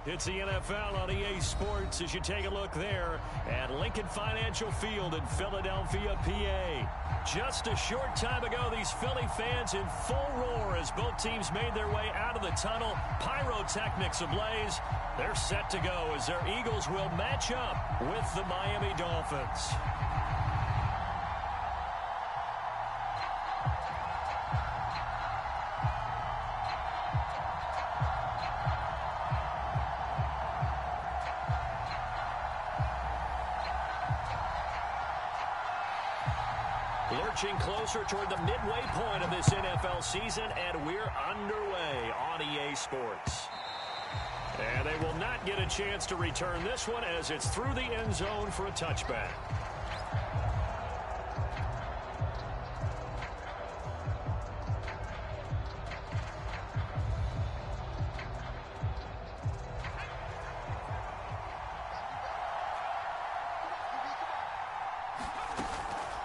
It's the NFL on EA Sports as you take a look there at Lincoln Financial Field in Philadelphia, PA. Just a short time ago, these Philly fans in full roar as both teams made their way out of the tunnel. Pyrotechnics ablaze. They're set to go as their Eagles will match up with the Miami Dolphins. Lurching closer toward the midway point of this NFL season, and we're underway on EA Sports. And they will not get a chance to return this one as it's through the end zone for a touchback.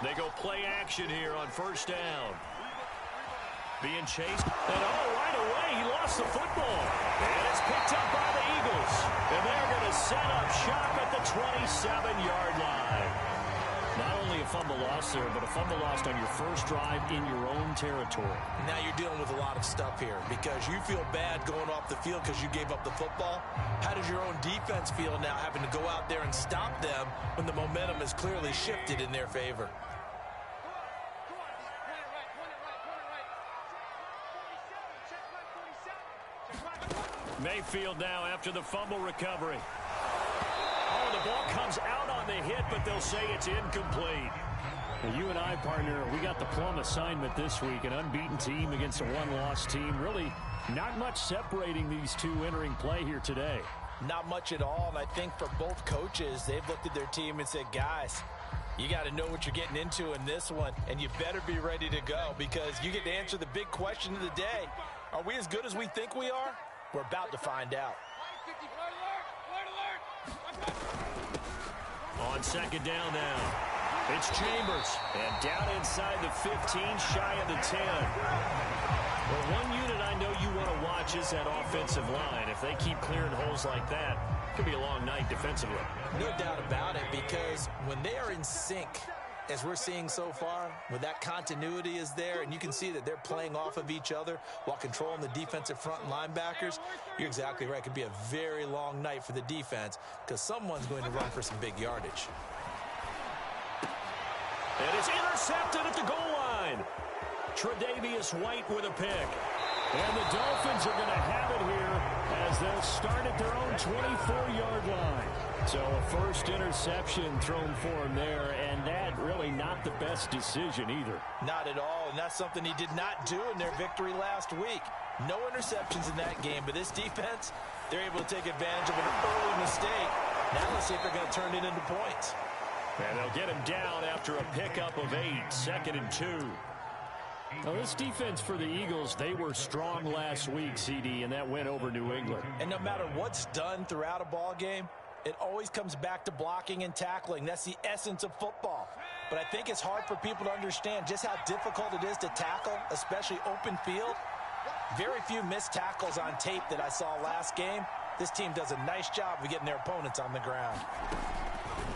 They go play action here on first down. Being chased. And right away, he lost the football. And it's picked up by the Eagles. And they're going to set up shop at the 27-yard line. Not only a fumble lost there, but a fumble lost on your first drive in your own territory. Now you're dealing with a lot of stuff here because you feel bad going off the field because you gave up the football. How does your own defense feel now having to go out there and stop them when the momentum is clearly shifted in their favor? Mayfield now after the fumble recovery. Oh, the ball comes out on the hit, but they'll say it's incomplete. Well, you and I, partner, we got the plum assignment this week. An unbeaten team against a one-loss team. Really not much separating these two entering play here today. Not much at all, and I think for both coaches, they've looked at their team and said, guys, you got to know what you're getting into in this one, and you better be ready to go because you get to answer the big question of the day. Are we as good as we think we are? We're about to find out. On second down now, it's Chambers. And down inside the 15, shy of the 10. Well, one unit I know you want to watch is that offensive line. If they keep clearing holes like that, it could be a long night defensively. No doubt about it, because when they are in sync, as we're seeing so far, when that continuity is there and you can see that they're playing off of each other while controlling the defensive front and linebackers, you're exactly right. It could be a very long night for the defense because someone's going to run for some big yardage. And it's intercepted at the goal line. Tre'Davious White with a pick. And the Dolphins are going to have it here as they'll start at their own 24-yard line. So a first interception thrown for him there, and that really not the best decision either. Not at all, and that's something he did not do in their victory last week. No interceptions in that game, but this defense, they're able to take advantage of an early mistake. Now let's see if they're going to turn it into points. And they'll get him down after a pickup of 8, 2nd and 2. Now, this defense for the Eagles, they were strong last week, CD, and that went over New England. And no matter what's done throughout a ball game, it always comes back to blocking and tackling. That's the essence of football. But I think it's hard for people to understand just how difficult it is to tackle, especially open field. Very few missed tackles on tape that I saw last game. This team does a nice job of getting their opponents on the ground.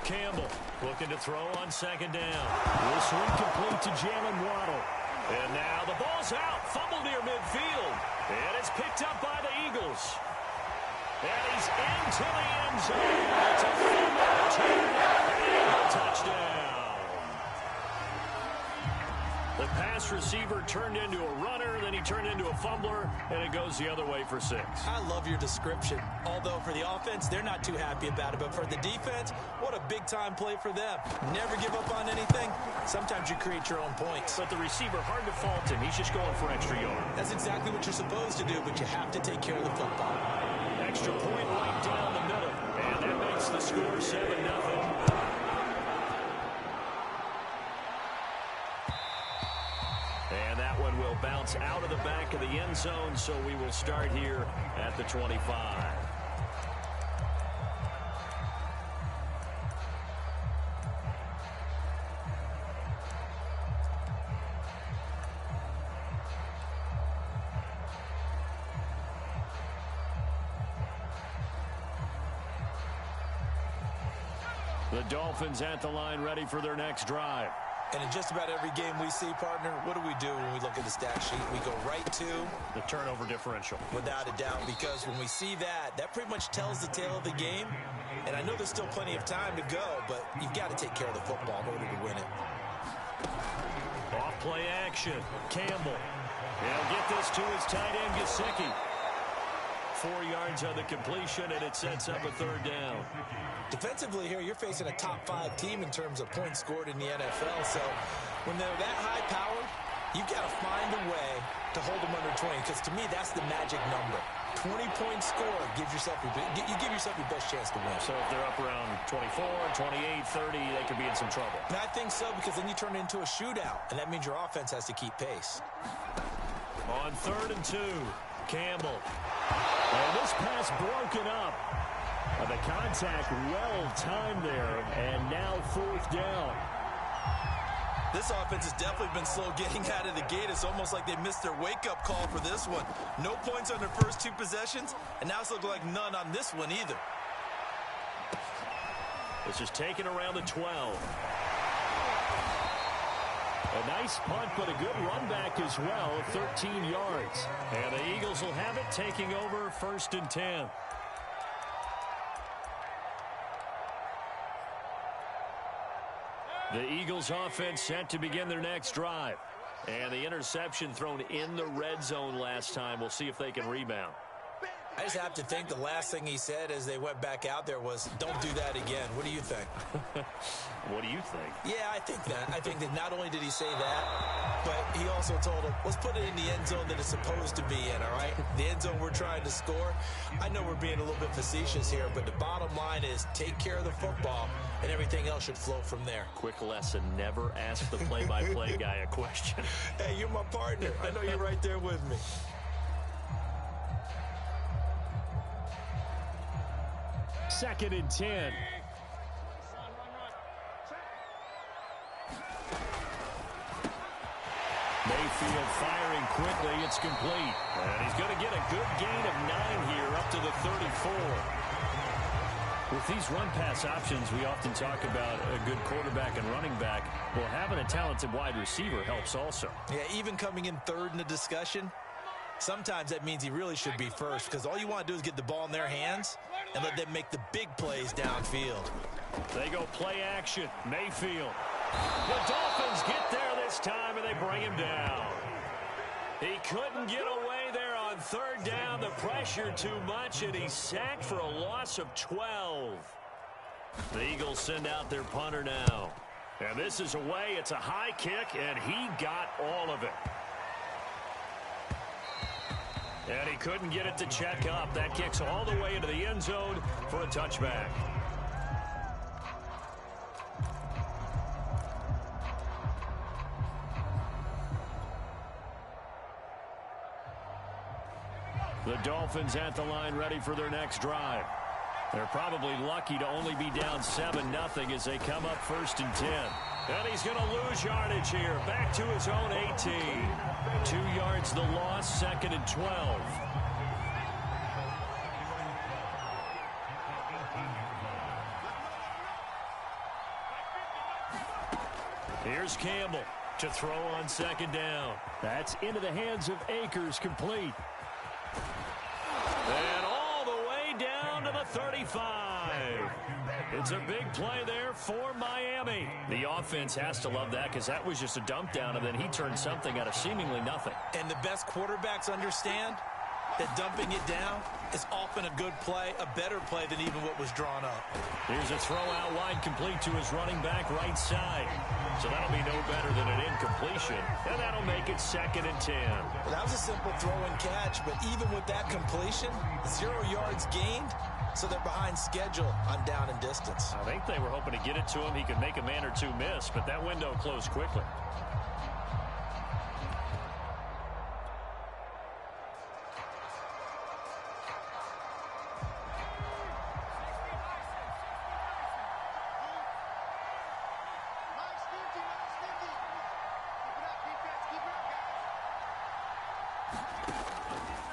Campbell looking to throw on second down. This one complete to Jalen Waddle. And now the ball's out. Fumble near midfield. And it's picked up by the Eagles. And he's into the end zone. It's a fumble return and a touchdown. The pass receiver turned into a runner, then he turned into a fumbler, and it goes the other way for 6. I love your description. Although for the offense, they're not too happy about it. But for the defense, what a big-time play for them. Never give up on anything. Sometimes you create your own points. But the receiver, hard to fault him. He's just going for extra yard. That's exactly what you're supposed to do, but you have to take care of the football. Extra point right down the middle. And that makes the score 7-0. And that one will bounce out of the back of the end zone, so we will start here at the 25. The Dolphins at the line ready for their next drive. And in just about every game we see, partner, what do we do when we look at the stat sheet? We go right to the turnover differential. Without a doubt, because when we see that, that pretty much tells the tale of the game. And I know there's still plenty of time to go, but you've got to take care of the football in order to win it. Off play action. Campbell. He'll get this to his tight end, Gesicki. 4 yards on the completion, and it sets up a third down. Defensively here, you're facing a top-5 team in terms of points scored in the NFL. So when they're that high-powered, you've got to find a way to hold them under 20, because to me, that's the magic number. 20-point score gives yourself you give yourself your best chance to win. So if they're up around 24, 28, 30, they could be in some trouble. And I think so, because then you turn it into a shootout, and that means your offense has to keep pace. On 3rd and 2, Campbell. And this pass broken up. The contact well timed there, and now 4th down. This offense has definitely been slow getting out of the gate. It's almost like they missed their wake-up call for this one. No points on their first 2 possessions, and now it's looking like none on this one either. This is taken around the 12. A nice punt, but a good run back as well, 13 yards. And the Eagles will have it, taking over 1st and 10. The Eagles offense set to begin their next drive. And the interception thrown in the red zone last time. We'll see if they can rebound. I just have to think the last thing he said as they went back out there was, don't do that again. What do you think? What do you think? Yeah, I think that. I think that not only did he say that, but he also told him, let's put it in the end zone that it's supposed to be in, all right? The end zone we're trying to score. I know we're being a little bit facetious here, but the bottom line is take care of the football, and everything else should flow from there. Quick lesson, never ask the play-by-play guy a question. Hey, you're my partner. I know you're right there with me. Second and 10. Mayfield firing quickly. It's complete. And he's going to get a good gain of 9 here up to the 34. With these run-pass options, we often talk about a good quarterback and running back. Well, having a talented wide receiver helps also. Yeah, even coming in 3rd in the discussion, sometimes that means he really should be first, because all you want to do is get the ball in their hands and let them make the big plays downfield. They go play action. Mayfield. The Dolphins get there this time, and they bring him down. He couldn't get away there on 3rd down. The pressure too much, and he's sacked for a loss of 12. The Eagles send out their punter now. And this is away. It's a high kick, and he got all of it. And he couldn't get it to check up. That kicks all the way into the end zone for a touchback. The Dolphins at the line ready for their next drive. They're probably lucky to only be down 7-0 as they come up 1st and 10. And he's going to lose yardage here. Back to his own 18. 2 yards the loss, 2nd and 12. Here's Campbell to throw on 2nd down. That's into the hands of Akers, complete. And all the way down to the 35. It's a big play there for Miami. The offense has to love that, because that was just a dump down, and then he turned something out of seemingly nothing. And the best quarterbacks understand that dumping it down is often a good play, a better play than even what was drawn up. Here's a throw out wide, complete to his running back right side. So that'll be no better than an incompletion, and that'll make it 2nd and 10. Well, that was a simple throw and catch, but even with that completion, 0 yards gained, so they're behind schedule on down and distance. I think they were hoping to get it to him. He could make a man or two miss, but that window closed quickly.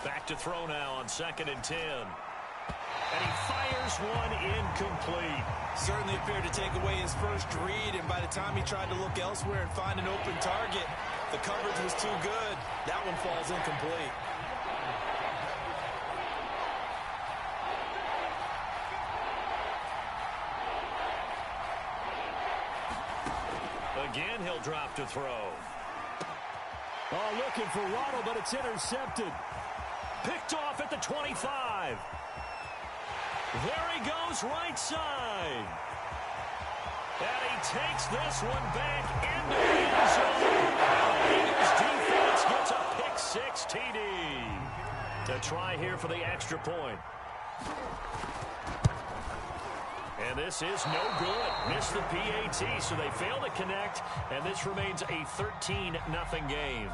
Back to throw now on 2nd and 10. And he fires one incomplete. Certainly appeared to take away his first read, and by the time he tried to look elsewhere and find an open target, the coverage was too good. That one falls incomplete. Again, he'll drop to throw. Oh, looking for Waddle, but it's intercepted. Picked off at the 25. There he goes, right side. And he takes this one back into the end zone. The Eagles defense gets a pick-6 TD. To try here for the extra point. And this is no good. Missed the PAT, so they fail to connect, and this remains a 13-0 game.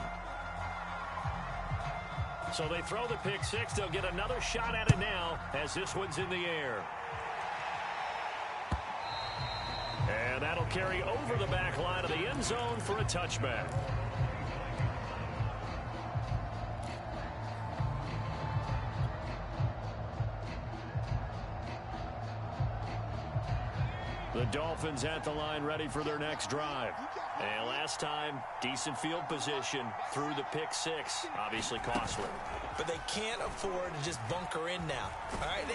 So they throw the pick-6. They'll get another shot at it now as this one's in the air. And that'll carry over the back line of the end zone for a touchback. The Dolphins at the line ready for their next drive. And last time, decent field position through the pick-6. Obviously costly. But they can't afford to just bunker in now. All right,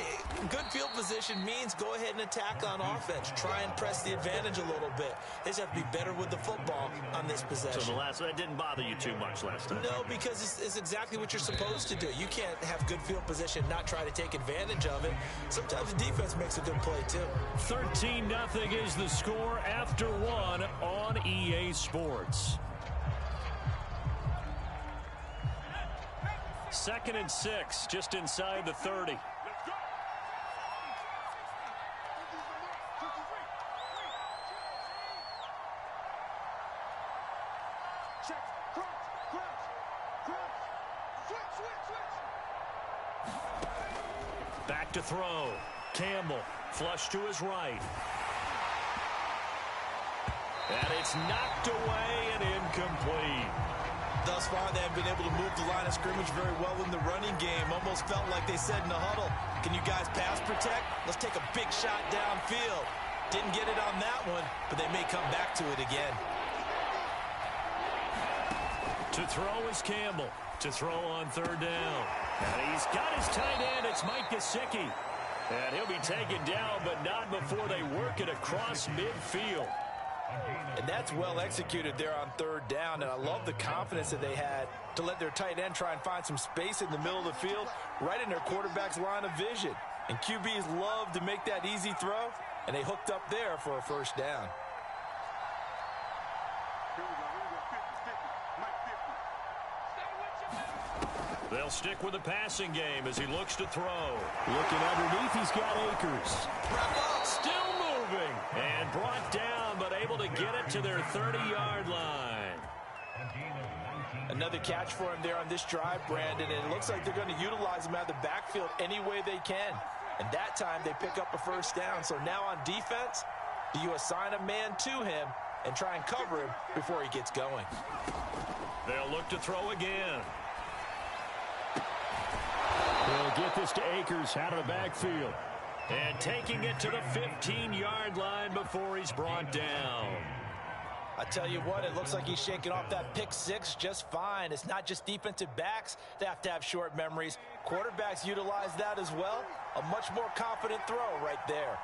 good field position means go ahead and attack on offense. Try and press the advantage a little bit. They just have to be better with the football on this possession. So that didn't bother you too much last time? No, because it's exactly what you're supposed to do. You can't have good field position, not try to take advantage of it. Sometimes the defense makes a good play, too. 13-0 is the score after one on EA Sports. 2nd and 6, just inside the 30. Back to throw. Campbell, flush to his right. And it's knocked away and incomplete. Thus far, they haven't been able to move the line of scrimmage very well in the running game. Almost felt like they said in the huddle, can you guys pass protect? Let's take a big shot downfield. Didn't get it on that one, but they may come back to it again. To throw is Campbell. To throw on 3rd down. And he's got his tight end. It's Mike Gesicki. And he'll be taken down, but not before they work it across midfield. And that's well executed there on 3rd down, and I love the confidence that they had to let their tight end try and find some space in the middle of the field, right in their quarterback's line of vision. And QBs love to make that easy throw, and they hooked up there for a 1st down. They'll stick with the passing game as he looks to throw. Looking underneath, he's got Akers. Still moving and brought down, but able to get it to their 30-yard line. Another catch for him there on this drive, Brandon, and it looks like they're going to utilize him out of the backfield any way they can. And that time they pick up a 1st down. So now on defense, do you assign a man to him and try and cover him before he gets going? They'll look to throw again. They'll get this to Akers out of the backfield. And taking it to the 15-yard line before he's brought down. I tell you what, it looks like he's shaking off that pick-6 just fine. It's not just defensive backs that have to have short memories. Quarterbacks utilize that as well. A much more confident throw right there.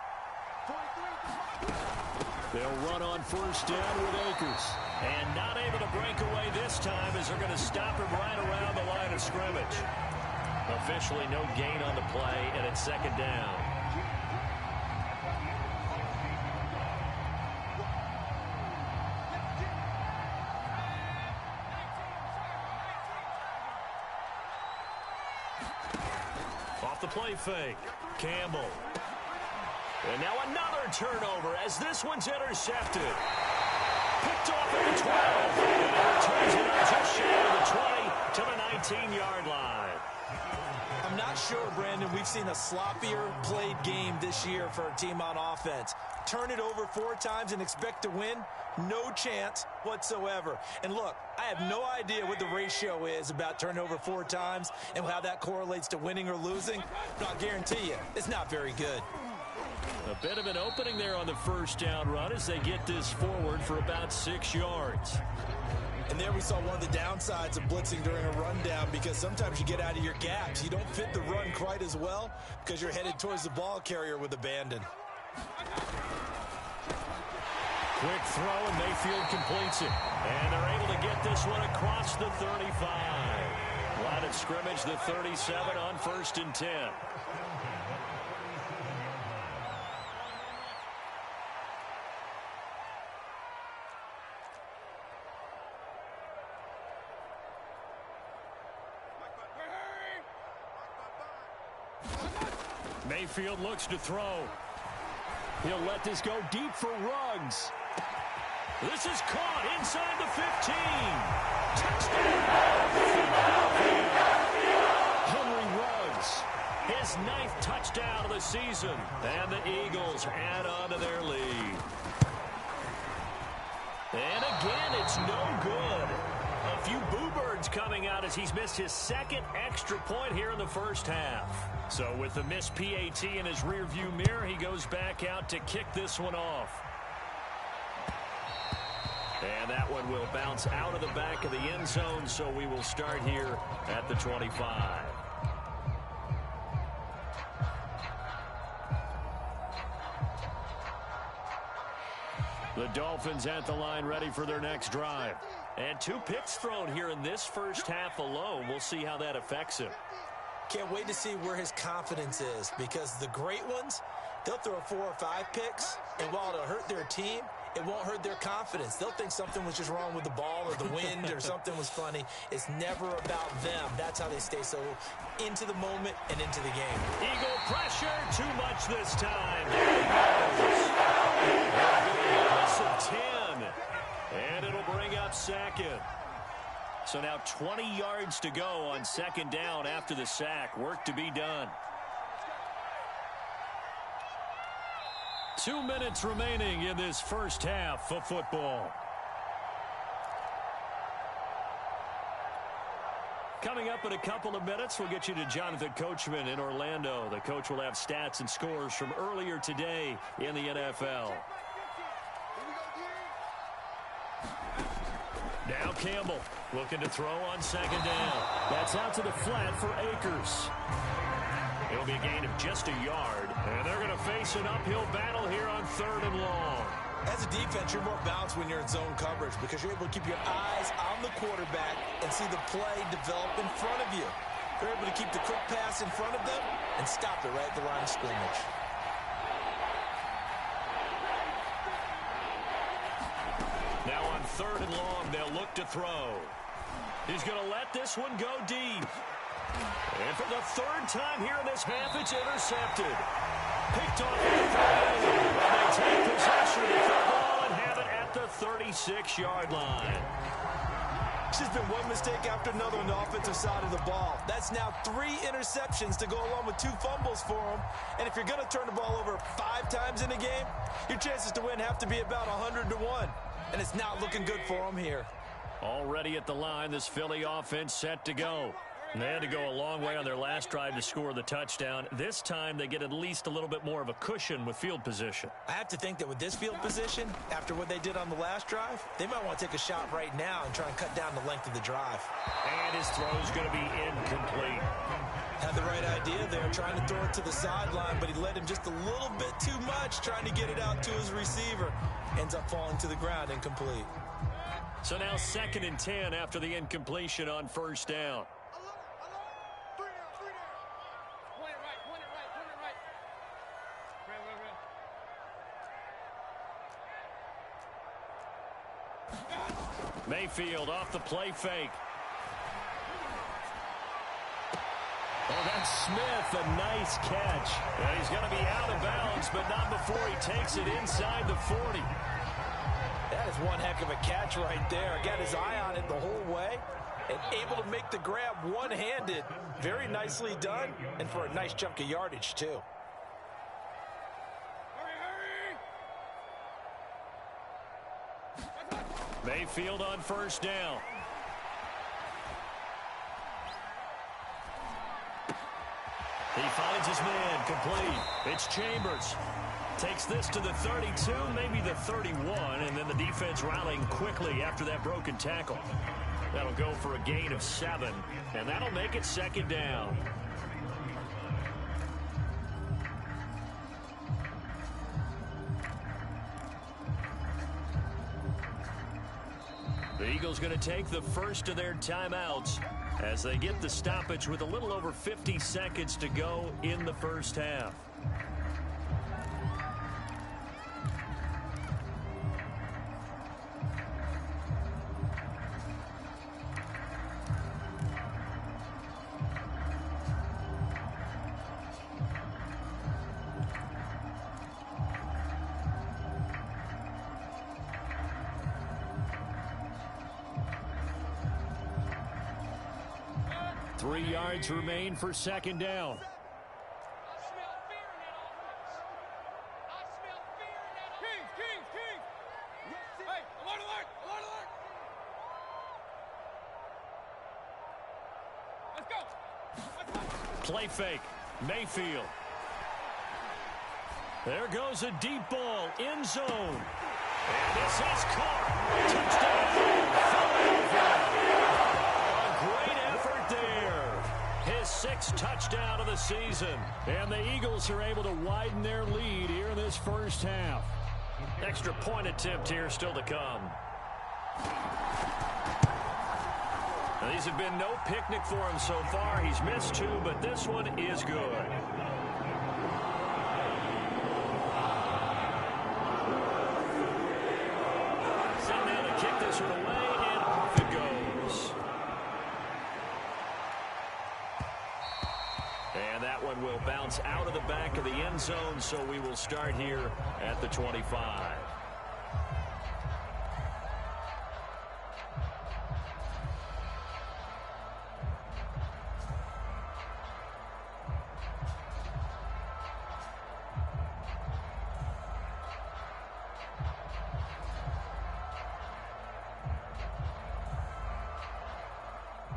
They'll run on 1st down with Akers. And not able to break away this time as they're going to stop him right around the line of scrimmage. Officially no gain on the play, and it's 2nd down. Off the play fake, Campbell. And now another turnover as this one's intercepted. Picked off at the 12. And it returns it on just shy of the 20 to the 19-yard line. I'm not sure, Brandon, we've seen a sloppier played game this year for a team on offense. turn it over 4 times and expect to win? No chance whatsoever. And look, I have no idea what the ratio is about turning over 4 times and how that correlates to winning or losing, but I'll guarantee you, it's not very good. A bit of an opening there on the first down run as they get this forward for about 6 yards. And there we saw one of the downsides of blitzing during a rundown, because sometimes you get out of your gaps. You don't fit the run quite as well because you're headed towards the ball carrier with abandon. Quick throw, and Mayfield completes it. And they're able to get this one across the 35. Line of scrimmage, the 37 on 1st and 10. Mayfield looks to throw. He'll let this go deep for Ruggs. This is caught inside the 15. Touchdown! Henry Ruggs, his 9th touchdown of the season. And the Eagles add on to their lead. And again, it's no good. A few boo birds coming out as he's missed his 2nd extra point here in the first half. So with the missed PAT in his rearview mirror, he goes back out to kick this one off. And that one will bounce out of the back of the end zone, so we will start here at the 25. The Dolphins at the line, ready for their next drive. And 2 picks thrown here in this first half alone. We'll see how that affects him. Can't wait to see where his confidence is, because the great ones, they'll throw 4 or 5 picks, and while it'll hurt their team, it won't hurt their confidence. They'll think something was just wrong with the ball or the wind or something was funny. It's never about them. That's how they stay so into the moment and into the game. Eagle pressure, too much this time. Loss of 10, and it'll bring up 2nd. So now 20 yards to go on 2nd down after the sack. Work to be done. 2 minutes remaining in this first half of football. Coming up in a couple of minutes, we'll get you to Jonathan Coachman in Orlando. The coach will have stats and scores from earlier today in the NFL. Now Campbell looking to throw on 2nd down. That's out to the flat for Akers. It'll be a gain of just a yard, and they're going to face an uphill battle here on 3rd and long. As a defense, you're more balanced when you're in zone coverage because you're able to keep your eyes on the quarterback and see the play develop in front of you. They're able to keep the quick pass in front of them and stop it right at the line of scrimmage. Now on 3rd and long, they'll look to throw. He's going to let this one go deep. And for the 3rd time here in this half, it's intercepted. Picked off at the 30. They take possession of the football and have it at the 36-yard line. It's just been one mistake after another on the offensive side of the ball. That's now 3 interceptions to go along with 2 fumbles for them. And if you're going to turn the ball over 5 times in a game, your chances to win have to be about 100 to 1. And it's not looking good for them here. Already at the line, this Philly offense set to go. And they had to go a long way on their last drive to score the touchdown. This time, they get at least a little bit more of a cushion with field position. I have to think that with this field position, after what they did on the last drive, they might want to take a shot right now and try and cut down the length of the drive. And his throw is going to be incomplete. Had the right idea there, trying to throw it to the sideline, but he led him just a little bit too much, trying to get it out to his receiver. Ends up falling to the ground, incomplete. So now 2nd and 10 after the incompletion on 1st down. Mayfield off the play fake. Oh, that's Smith, a nice catch. And he's going to be out of bounds, but not before he takes it inside the 40. That is one heck of a catch right there. Got his eye on it the whole way and able to make the grab one-handed. Very nicely done, and for a nice chunk of yardage, too. Mayfield on first down. He finds his man, complete. It's Chambers. Takes this to the 32, maybe the 31, and then the defense rallying quickly after that broken tackle. That'll go for a gain of 7, and that'll make it second down. The Eagles going to take the first of their timeouts as they get the stoppage with a little over 50 seconds to go in the first half. Three yards remain for second down. Play fake. Mayfield. There goes a deep ball. End zone. And this is caught. Touchdown. A great effort there. His 6th touchdown of the season. And the Eagles are able to widen their lead here in this first half. Extra point attempt here still to come. Now, these have been no picnic for him so far. He's missed 2, but this one is good. Sitting down to kick this one away, and off it goes. And that one will bounce out of the back of the end zone, so we will start here at the 25.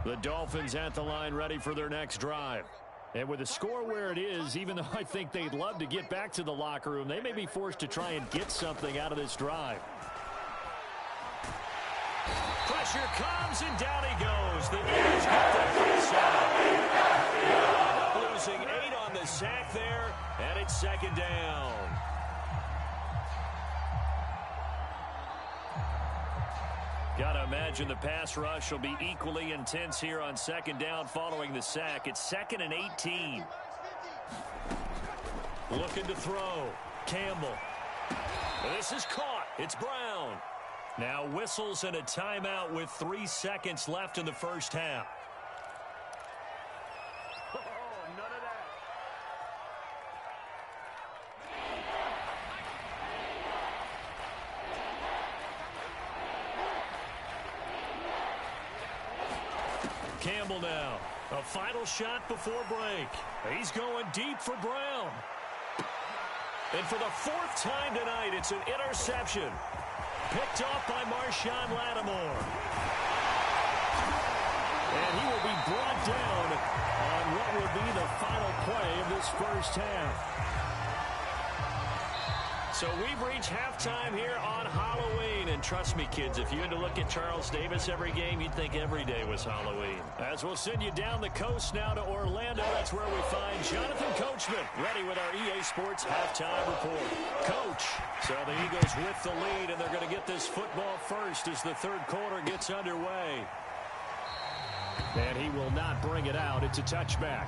The Dolphins at the line ready for their next drive. And with the score where it is, even though I think they'd love to get back to the locker room, they may be forced to try and get something out of this drive. Pressure comes, and down he goes. The Eagles get the first sack. Losing 8 on the sack there, and it's second down. Gotta imagine the pass rush will be equally intense here on second down following the sack. It's 2nd and 18. Looking to throw. Campbell. This is caught. It's Brown. Now whistles and a timeout with 3 seconds left in the first half. Oh, none of that. Campbell now. A final shot before break. He's going deep for Brown. And for the 4th time tonight, it's an interception. Picked off by Marshawn Lattimore. And he will be brought down on what will be the final play of this first half. So we've reached halftime here on Halloween. And trust me, kids, if you had to look at Charles Davis every game, you'd think every day was Halloween. As we'll send you down the coast now to Orlando, that's where we find Jonathan Coachman, ready with our EA Sports halftime report. Coach, so the Eagles with the lead, and they're going to get this football first as the 3rd quarter gets underway. And he will not bring it out. It's a touchback.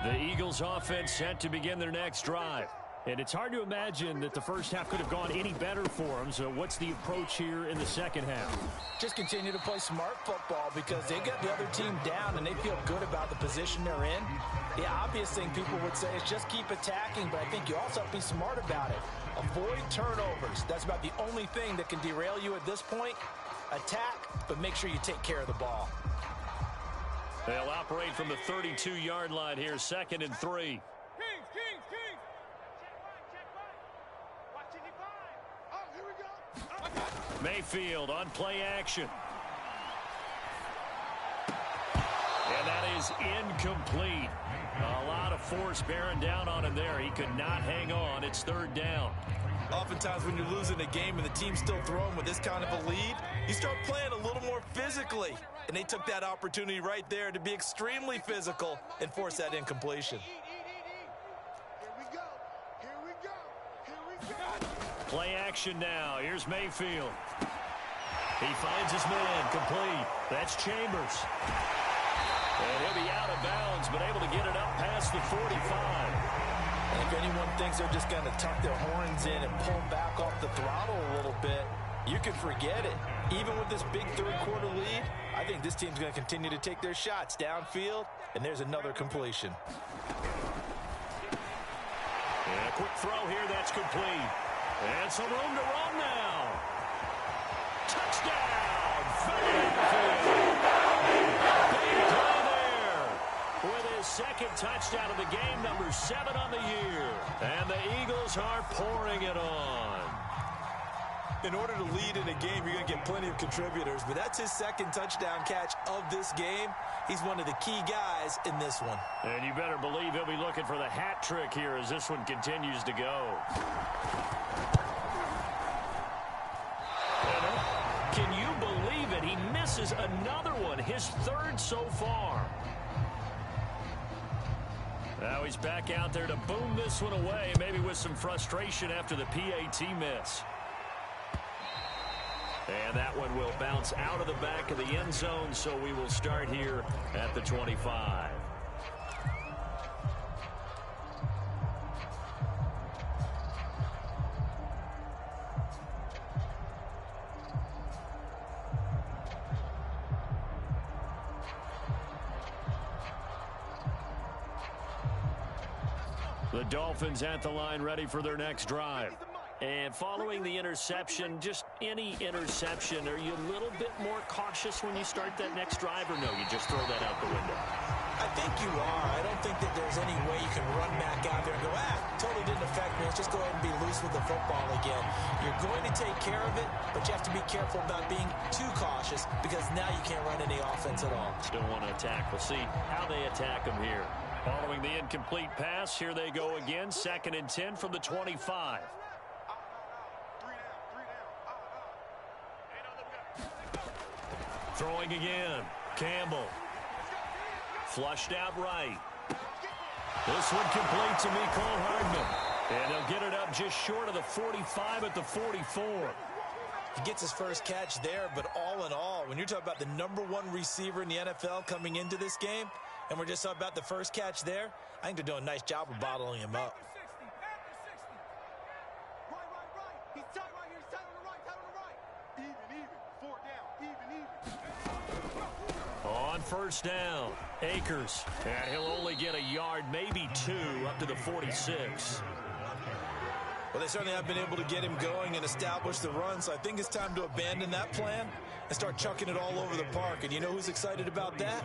The Eagles offense set to begin their next drive. And it's hard to imagine that the first half could have gone any better for them. So what's the approach here in the second half? Just continue to play smart football because they got the other team down and they feel good about the position they're in. The obvious thing people would say is just keep attacking, but I think you also have to be smart about it. Avoid turnovers. That's about the only thing that can derail you at this point. Attack, but make sure you take care of the ball. They'll operate from the 32-yard line here, 2nd and 3. Mayfield on play action. And that is incomplete. A lot of force bearing down on him there. He could not hang on. It's 3rd down. Oftentimes when you're losing a game and the team's still throwing with this kind of a lead, you start playing a little more physically. And they took that opportunity right there to be extremely physical and force that incompletion. Play action now. Here's Mayfield. He finds his man complete. That's Chambers. And he'll be out of bounds, but able to get it up past the 45. And if anyone thinks they're just going to tuck their horns in and pull back off the throttle a little bit, you can forget it. Even with this big third-quarter lead, I think this team's going to continue to take their shots downfield, and there's another completion. And a quick throw here, that's complete. And some room to run now. Touchdown! Philadelphia! Big play there. With his 2nd touchdown of the game, number 7 on the year. And the Eagles are pouring it on. In order to lead in a game, you're going to get plenty of contributors, but that's his 2nd touchdown catch of this game. He's one of the key guys in this one. And you better believe he'll be looking for the hat trick here as this one continues to go. Can you believe it? He misses another one, his 3rd so far. Now he's back out there to boom this one away, maybe with some frustration after the PAT miss. And that one will bounce out of the back of the end zone, so we will start here at the 25. The Dolphins at the line, ready for their next drive. And following the interception, just any interception, are you a little bit more cautious when you start that next drive, or no, you just throw that out the window? I think you are. I don't think that there's any way you can run back out there and go, totally didn't affect me. Let's just go ahead and be loose with the football again. You're going to take care of it, but you have to be careful about being too cautious because now you can't run any offense at all. Still want to attack. We'll see how they attack them here. Following the incomplete pass, here they go again, 2nd and 10 from the 25. Throwing again. Campbell. Flushed out right. This one complete to Mecole Hardman. And they'll get it up just short of the 45 at the 44. He gets his first catch there, but all in all, when you're talking about the #1 receiver in the NFL coming into this game, and we're just talking about the first catch there, I think they're doing a nice job of bottling him up. On 1st down, Akers. And he'll only get a yard, maybe 2, up to the 46. Well, they certainly have been able to get him going and establish the run, so I think it's time to abandon that plan and start chucking it all over the park. And you know who's excited about that?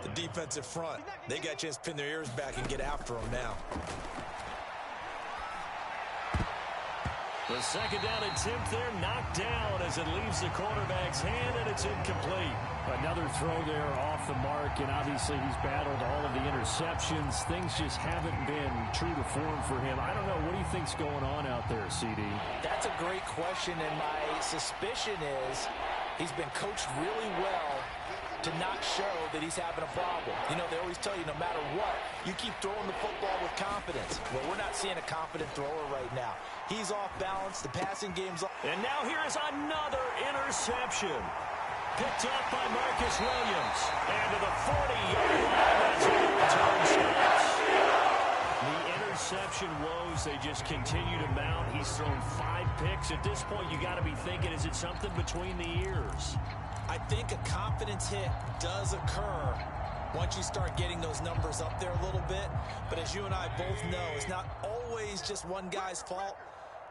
The defensive front. They got a chance to pin their ears back and get after him now. The 2nd down attempt there knocked down as it leaves the quarterback's hand, and it's incomplete. Another throw there off the mark, and obviously he's battled all of the interceptions. Things just haven't been true to form for him. I don't know. What do you think's going on out there, CD? That's a great question, and my suspicion is he's been coached really well to not show that he's having a problem. You know, they always tell you no matter what, you keep throwing the football with confidence. Well, we're not seeing a confident thrower right now. He's off balance. The passing game's off. And now here is another interception. Picked up by Marcus Williams. And to the 40-yard line, that's where the return stops. The interception woes, they just continue to mount. He's thrown 5 picks. At this point, you got to be thinking, is it something between the ears? I think a confidence hit does occur once you start getting those numbers up there a little bit. But as you and I both know, it's not always just one guy's fault.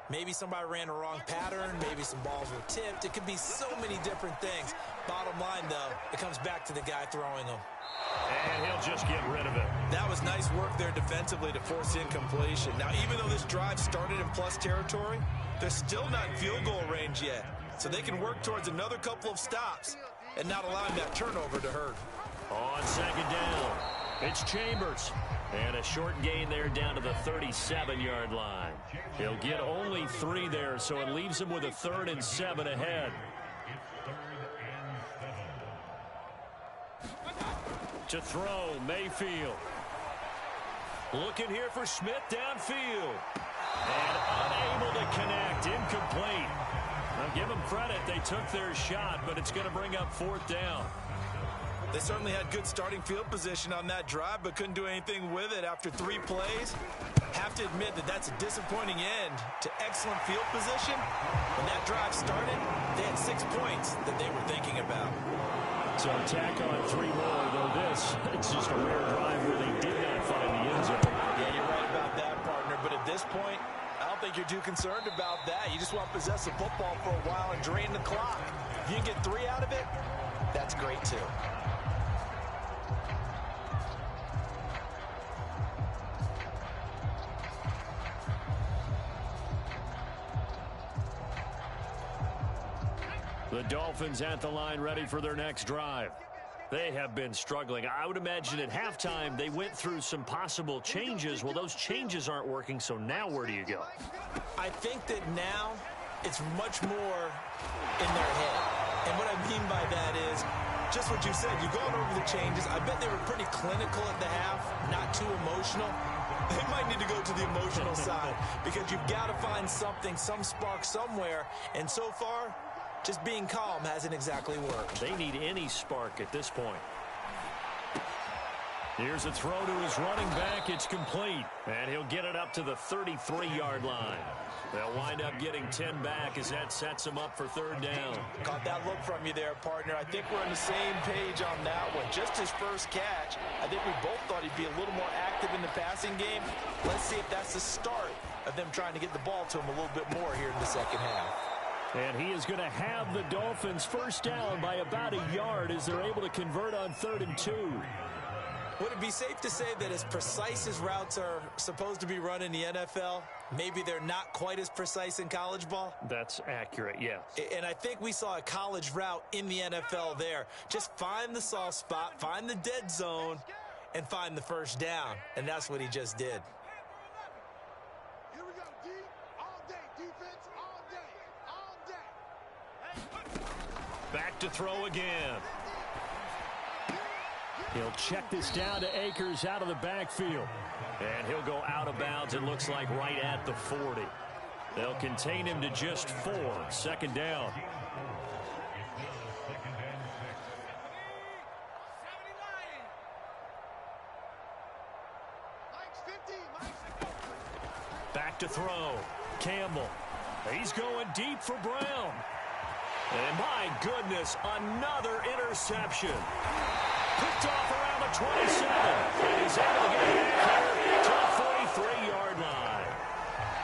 Maybe somebody ran a wrong pattern. Maybe some balls were tipped. It could be so many different things. Bottom line, though, it comes back to the guy throwing them. And he'll just get rid of it. That was nice work there defensively to force incompletion. Now, even though this drive started in plus territory, they're still not in field goal range yet. So they can work towards another couple of stops and not allowing that turnover to hurt. On second down, it's Chambers. And a short gain there down to the 37-yard line. He'll get only 3 there, so it leaves him with a 3rd and 7 ahead. To throw, Mayfield. Looking here for Smith downfield. And unable to connect, incomplete. Now give them credit, they took their shot, but it's going to bring up 4th down. They certainly had good starting field position on that drive, but couldn't do anything with it after 3 plays. Have to admit that that's a disappointing end to excellent field position. When that drive started, they had 6 points that they were thinking about. So tack on 3 more, though this, it's just a rare drive where they did not find the end zone. Yeah, you're right about that, partner, but at this point, I don't think you're too concerned about that. You just want to possess the football for a while and drain the clock. If you can get 3 out of it, that's great too. The Dolphins at the line ready for their next drive. They have been struggling. I would imagine at halftime they went through some possible changes. Well, those changes aren't working, so now where do you go? I think that now it's much more in their head. And what I mean by that is just what you said. You've gone over the changes. I bet they were pretty clinical at the half, not too emotional. They might need to go to the emotional side because you've got to find something, some spark somewhere. And so far, just being calm hasn't exactly worked. They need any spark at this point. Here's a throw to his running back. It's complete. And he'll get it up to the 33-yard line. They'll wind up getting 10 back as that sets them up for 3rd down. Caught that look from you there, partner. I think we're on the same page on that one. Just his first catch, I think we both thought he'd be a little more active in the passing game. Let's see if that's the start of them trying to get the ball to him a little bit more here in the second half. And he is going to have the Dolphins first down by about 1 yard as they're able to convert on 3rd and 2. Would it be safe to say that as precise as routes are supposed to be run in the NFL, maybe they're not quite as precise in college ball? That's accurate, yes. And I think we saw a college route in the NFL there. Just find the soft spot, find the dead zone, and find the first down. And that's what he just did. Here we go, D. All day. Defense all day. All day. Back to throw again. He'll check this down to Akers out of the backfield. And he'll go out of bounds, it looks like, right at the 40. They'll contain him to just 4. 2nd down. Back to throw. Campbell. He's going deep for Brown. And my goodness, another interception. Picked off around the 27. And he's able to get it back here to the 43-yard line.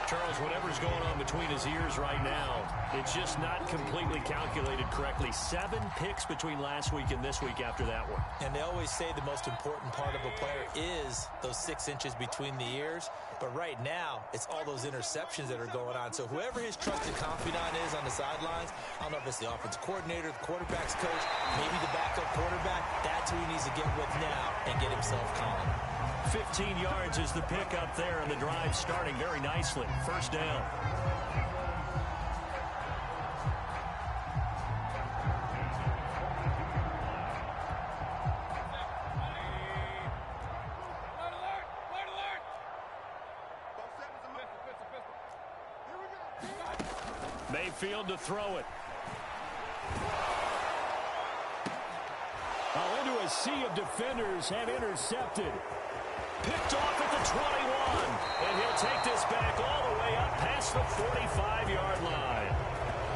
Charles, whatever's going on between his ears right now, it's just not completely calculated correctly. 7 picks between last week and this week after that one. And they always say the most important part of a player is those 6 inches between the ears. But right now, it's all those interceptions that are going on. So whoever his trusted confidant is on the sidelines, I don't know if it's the offensive coordinator, the quarterback's coach, maybe the backup quarterback, that's who he needs to get with now and get himself calm. 15 yards is the pickup there, and the drive starting very nicely. First down. Mayfield to throw it. Into a sea of defenders and intercepted. Picked off at the 21. And he'll take this back all the way up past the 45-yard line.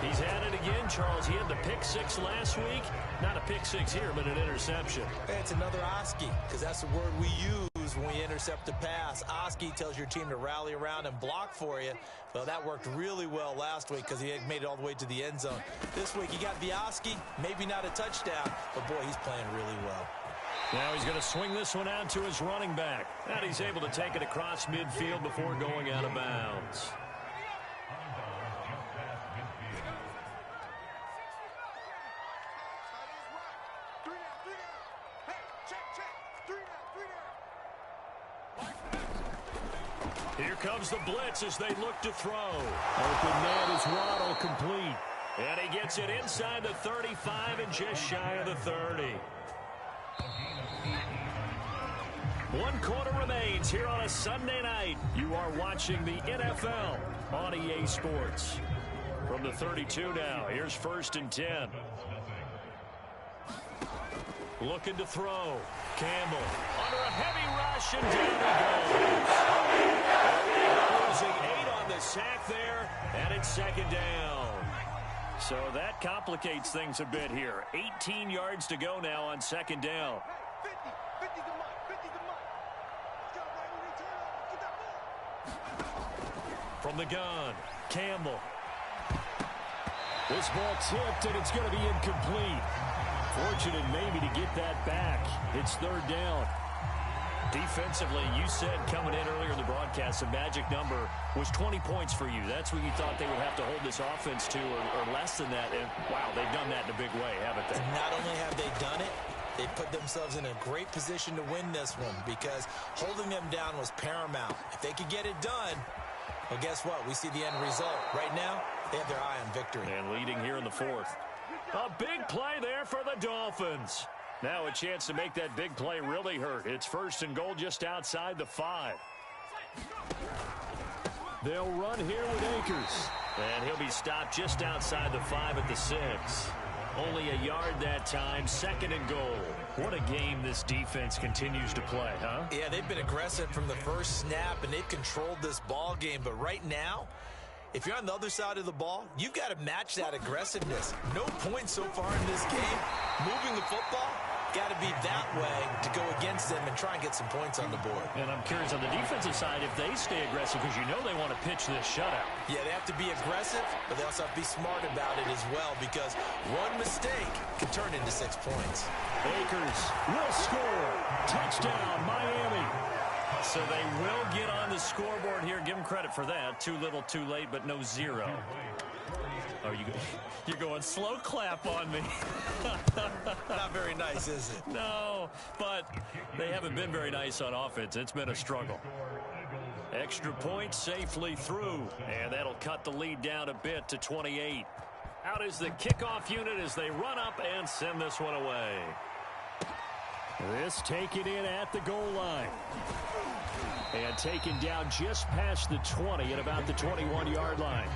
He's had it again, Charles. He had the pick six last week. Not a pick six here, but an interception. Hey, it's another Oski, because that's the word we use when we intercept a pass. Oski tells your team to rally around and block for you. Well, that worked really well last week because he had made it all the way to the end zone. This week, he got the Oski, maybe not a touchdown, but boy, he's playing really well. Now he's going to swing this one out to his running back. And he's able to take it across midfield before going out of bounds. Here comes the blitz as they look to throw. Open man is Waddle, complete. And he gets it inside the 35 and just shy of the 30. 1 quarter remains here on a Sunday night. You are watching the NFL on EA Sports. From the 32 now, here's 1st and 10. Looking to throw. Campbell under a heavy rush, and down he goes. Losing 8 on the sack there, and it's 2nd down. So that complicates things a bit here. 18 yards to go now on 2nd down. From the gun, Campbell. This ball tipped, and it's going to be incomplete. Fortunate maybe to get that back. It's 3rd down. Defensively, you said coming in earlier in the broadcast, the magic number was 20 points for you. That's what you thought they would have to hold this offense to, or less than that. And, wow, they've done that in a big way, haven't they? Not only have they done it, they put themselves in a great position to win this one because holding them down was paramount. If they could get it done, well, guess what? We see the end result. Right now, they have their eye on victory. And leading here in the 4th. A big play there for the Dolphins. Now a chance to make that big play really hurt. It's 1st and goal just outside the 5. They'll run here with Akers. And he'll be stopped just outside the 5 at the 6. Only a yard that time, 2nd and goal. What a game this defense continues to play, huh? Yeah, they've been aggressive from the first snap, and they've controlled this ball game. But right now, if you're on the other side of the ball, you've got to match that aggressiveness. No points so far in this game. Moving the football, got to be that way to go against them and try and get some points on the board. And I'm curious on the defensive side if they stay aggressive because you know they want to pitch this shutout. Yeah, they have to be aggressive, but they also have to be smart about it as well because one mistake can turn into 6 points. Akers will score. Touchdown, Miami. So they will get on the scoreboard here. Give them credit for that. Too little, too late, but no 0. Oh, you're going slow clap on me. Not very nice, is it? No, but they haven't been very nice on offense. It's been a struggle. Extra point safely through, and that'll cut the lead down a bit to 28. Out is the kickoff unit as they run up and send this one away. This taken in at the goal line. And taken down just past the 20 at about the 21-yard line.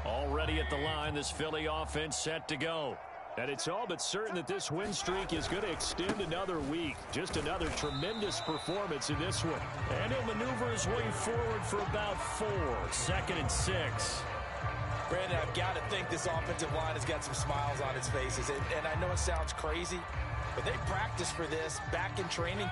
Already at the line, this Philly offense set to go. And it's all but certain that this win streak is going to extend another week. Just another tremendous performance in this one. And he'll maneuver his way forward for about 4. 2nd and 6. Brandon, I've got to think this offensive line has got some smiles on its faces. And I know it sounds crazy, but they practiced for this back in training.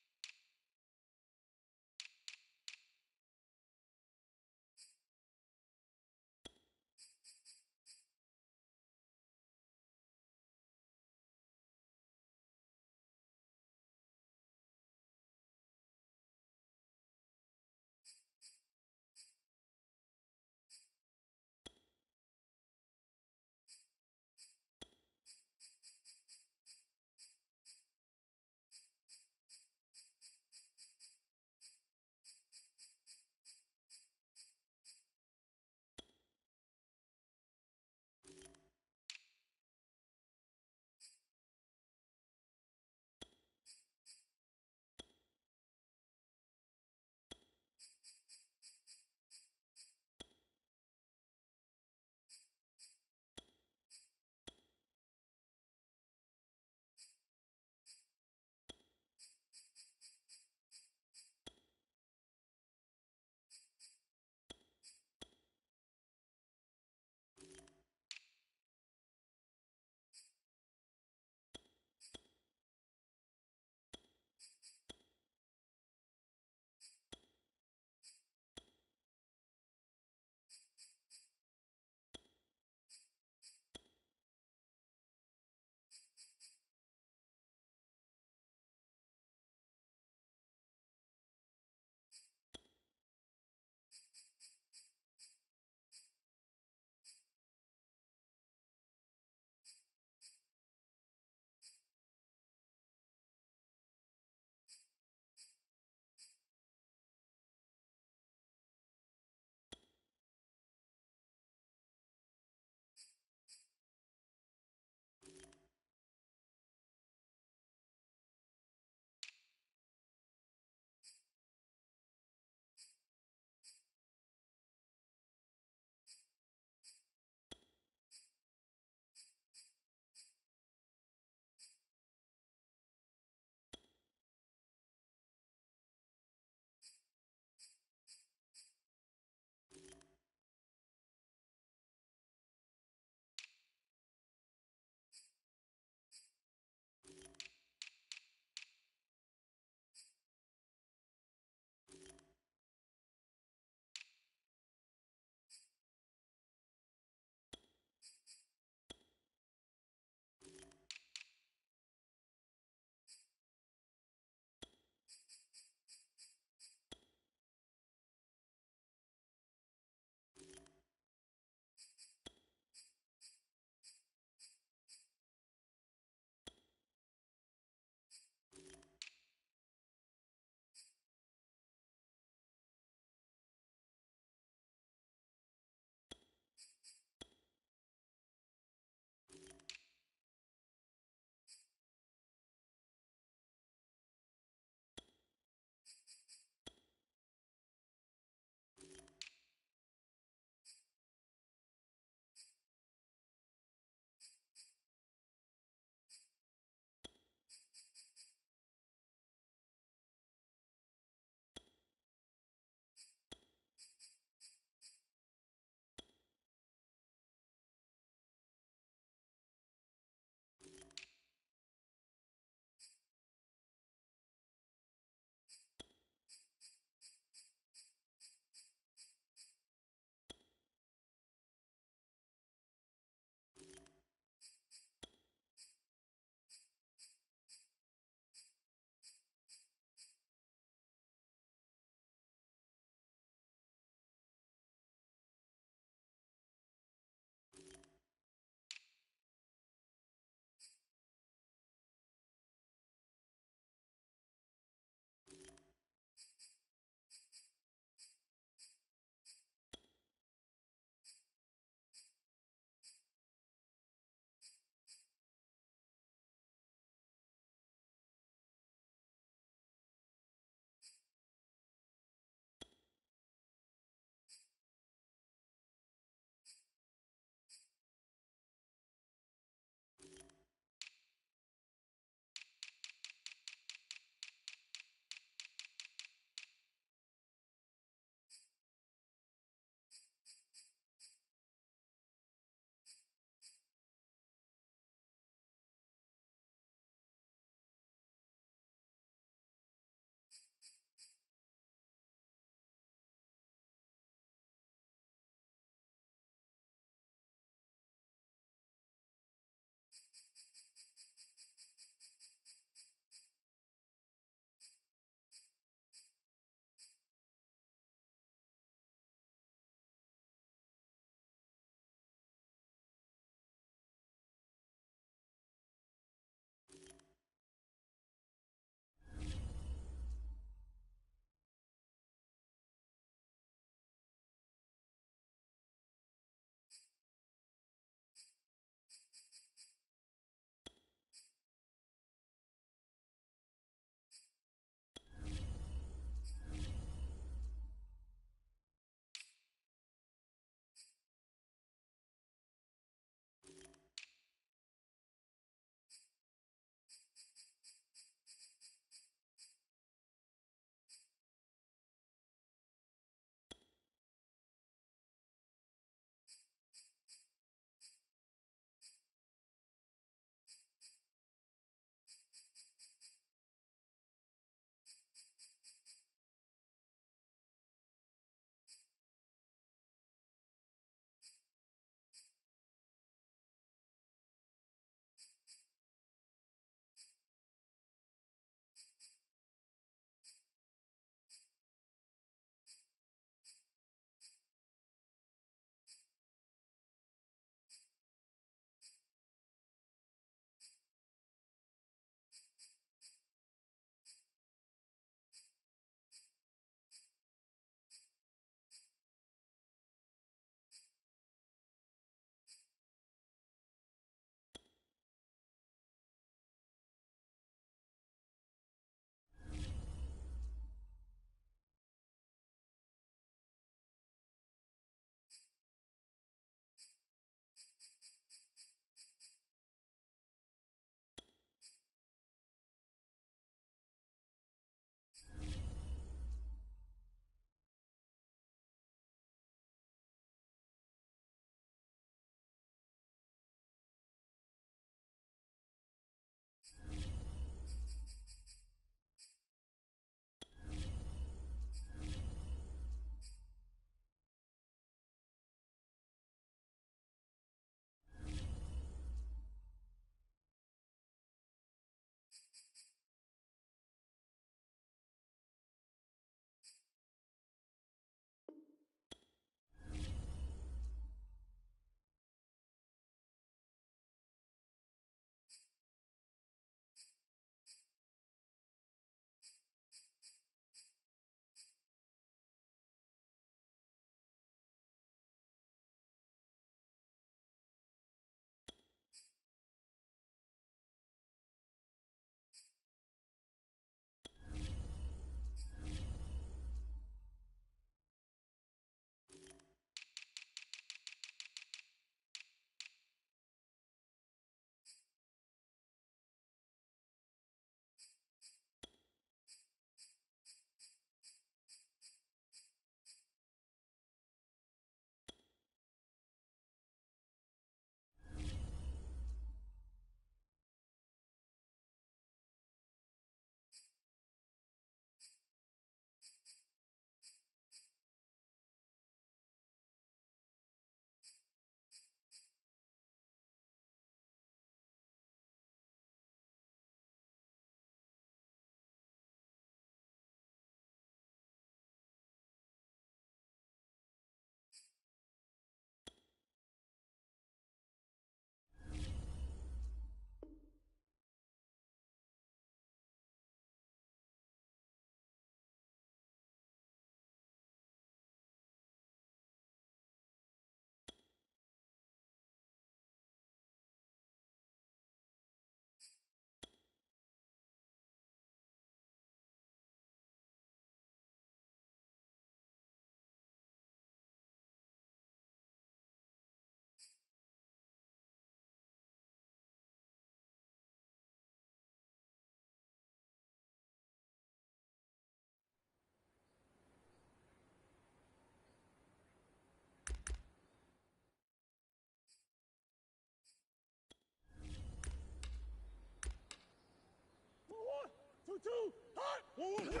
2-2. Hot. 1-1.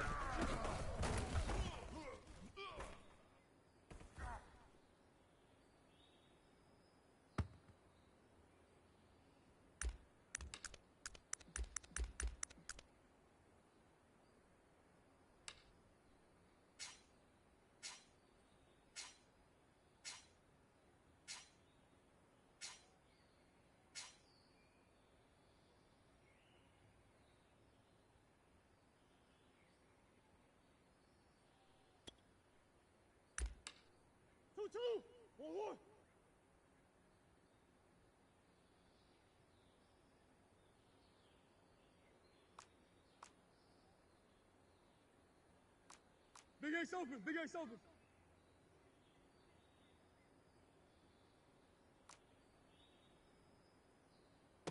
Two, 1-1. Big Ace open, Big Ace open.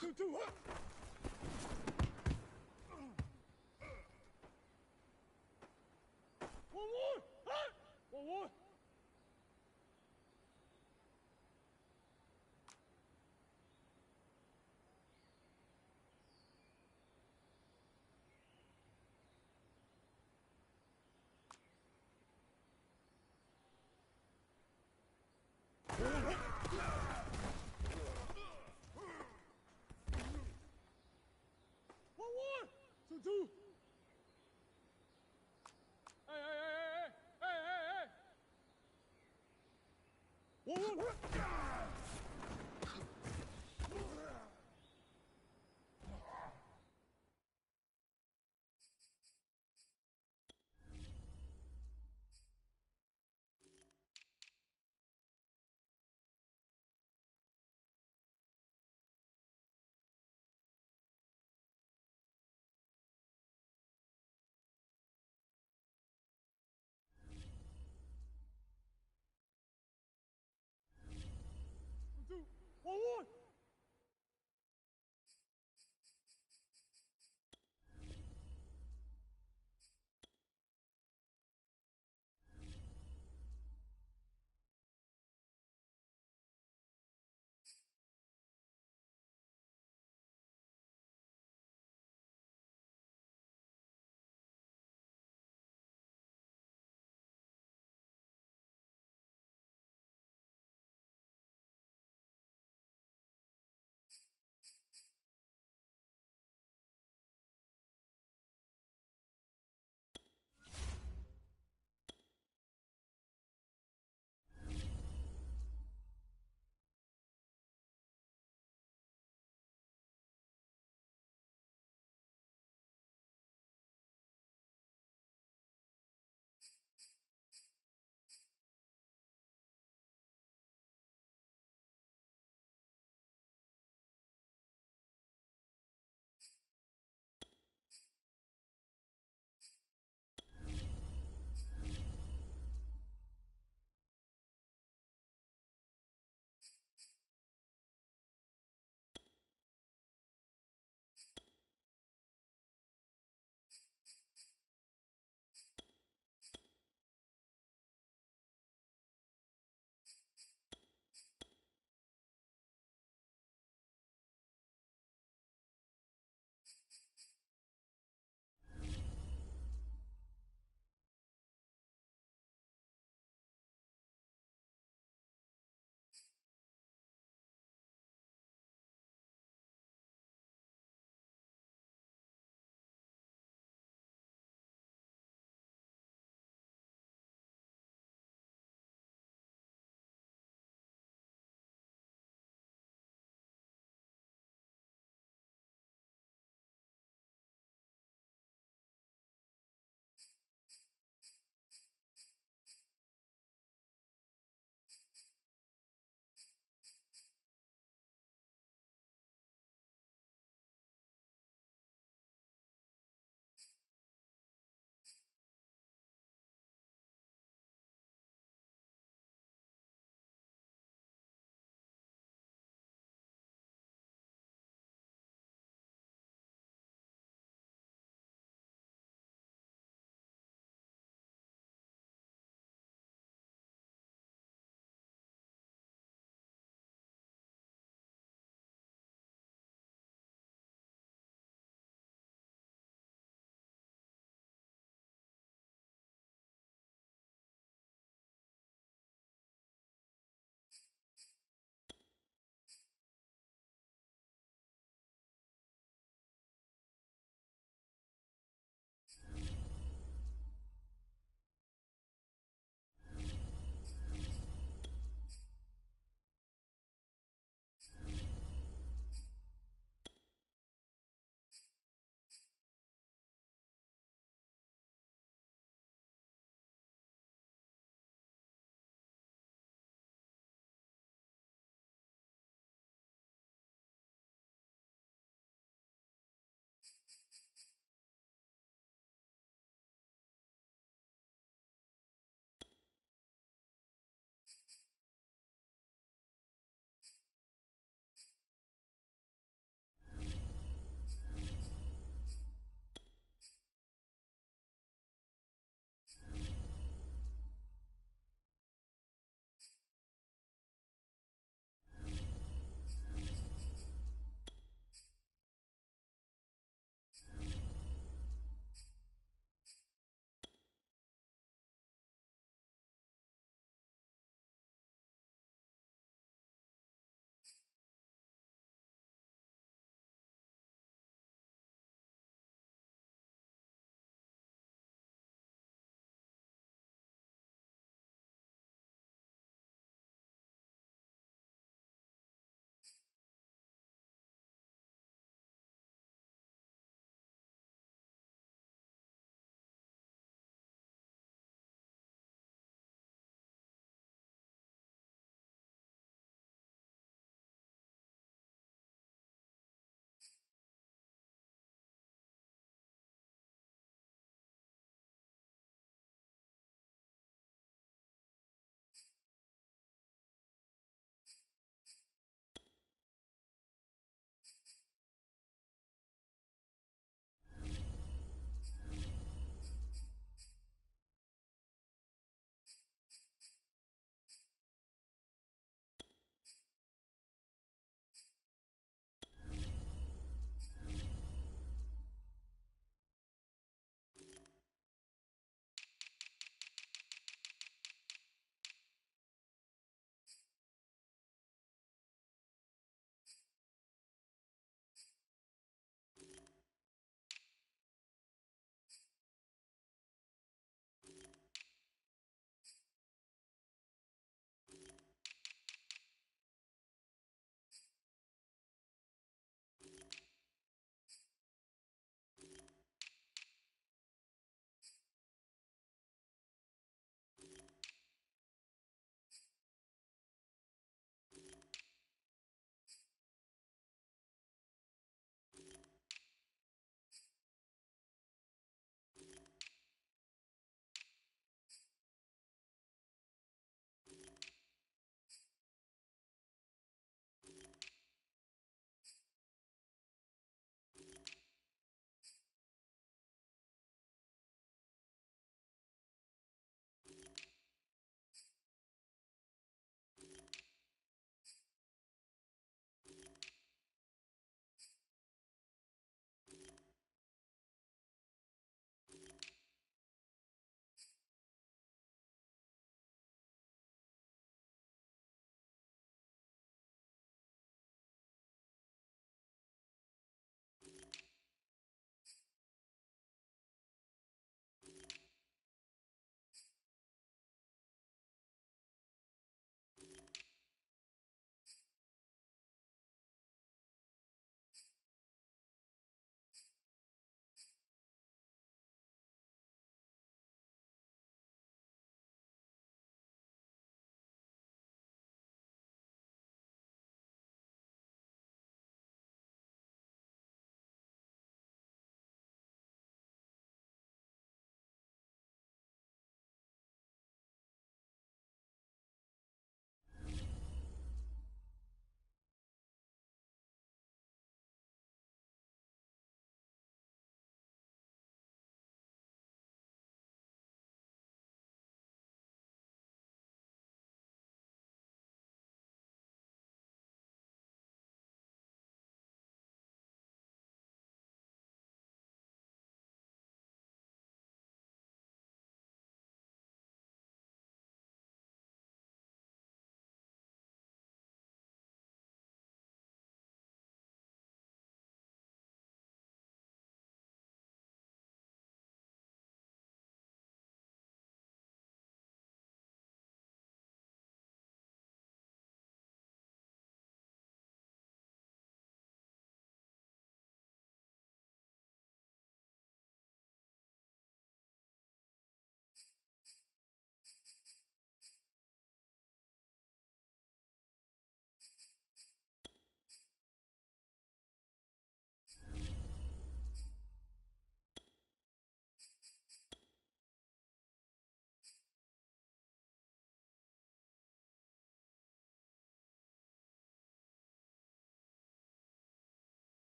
2-2, hot. 1-1, hot. 1-1.